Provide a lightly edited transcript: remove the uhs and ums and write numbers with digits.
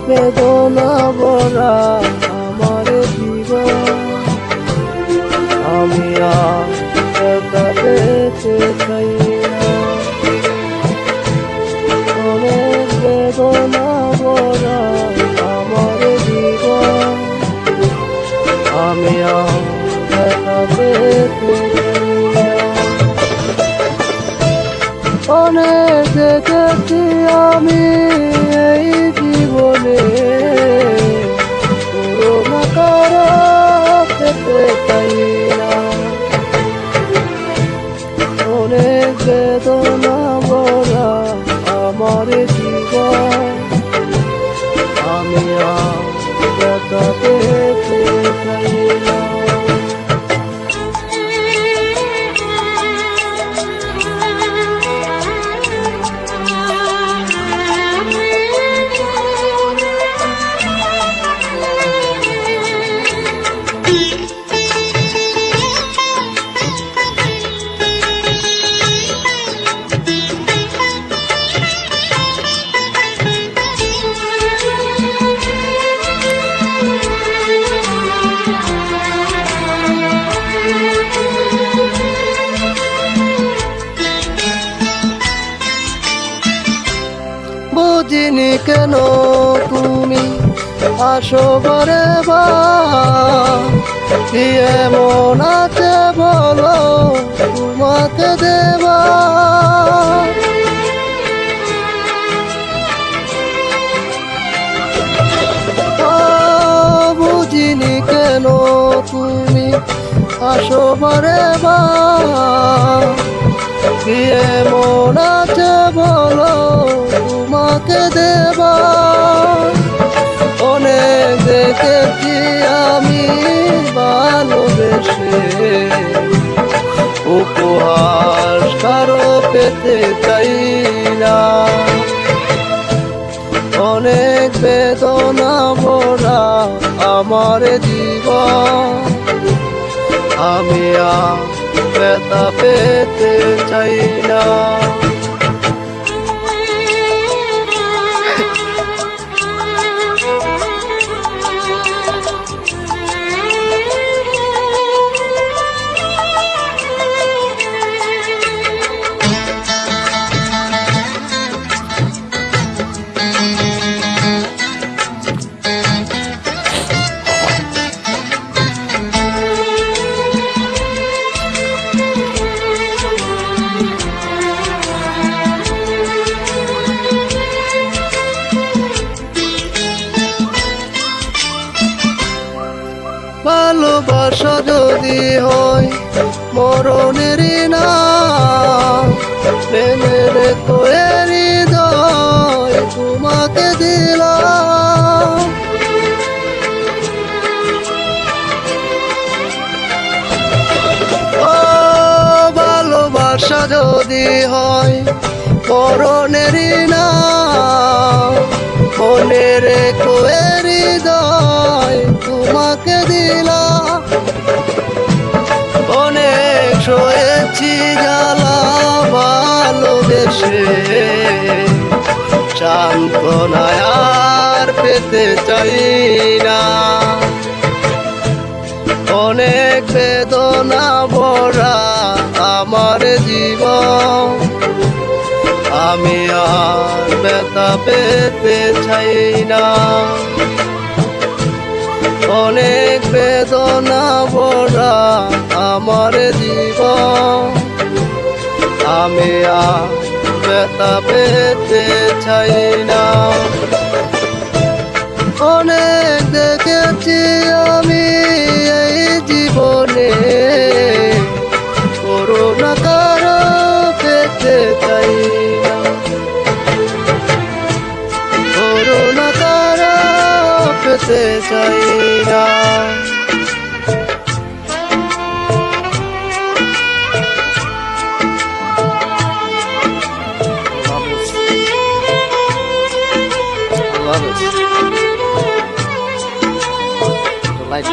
বেদনা ভরা আমার জীবন, আমি আর ব্যথা পেতে চাই না। অনেক বেদনা ভরা আমার জীবন, আমি আর ব্যথা পেতে চাই না। অনেক দেখেছি আমি এই জীবনে, করুণা কারো পেতে চাই না। অনেক বেদনা ভরা আমার জীবন, আমি আর ব্যথা পেতে চাই না। বুঝিনি কেন তুমি আসো বারে বার, কি এমন আছে বলো তোমাকে দেবা। বুঝিনি কেন তুমি আসো বারে বার, কি এমন আছে বলো তোমাকে দেবা। অনেক দেখেছি আমি ভালোবেসে, উপহার কারো পেতে চাই না। অনেক বেদনা ভরা আমার জীবন, আমি আর ব্যথা পেতে চাই না। ভালোবাসা যদি হয় মরণের না, প্রেমের তো হৃদয় তোমাকে দিলাম। ও ভালোবাসা যদি হয় মরণের না, মনের তো হৃদয় তোমাকে দিলাম। অনেক সয়েছি জ্বালা ভালোবেসে, সান্ত্বনা আর পেতে চাই না। অনেক বেদনা ভরা আমার জীবন, আমি আর ব্যথা পেতে চাই না। অনেক বেদনা ভরা আমার জীবন, আমি আর ব্যথা পেতে চাই না। অনেক দেখেছি আমি এই জীবনে, করুণা কারো পেতে চাই না। করুণা কারো পেতে চাই না। Love it. Like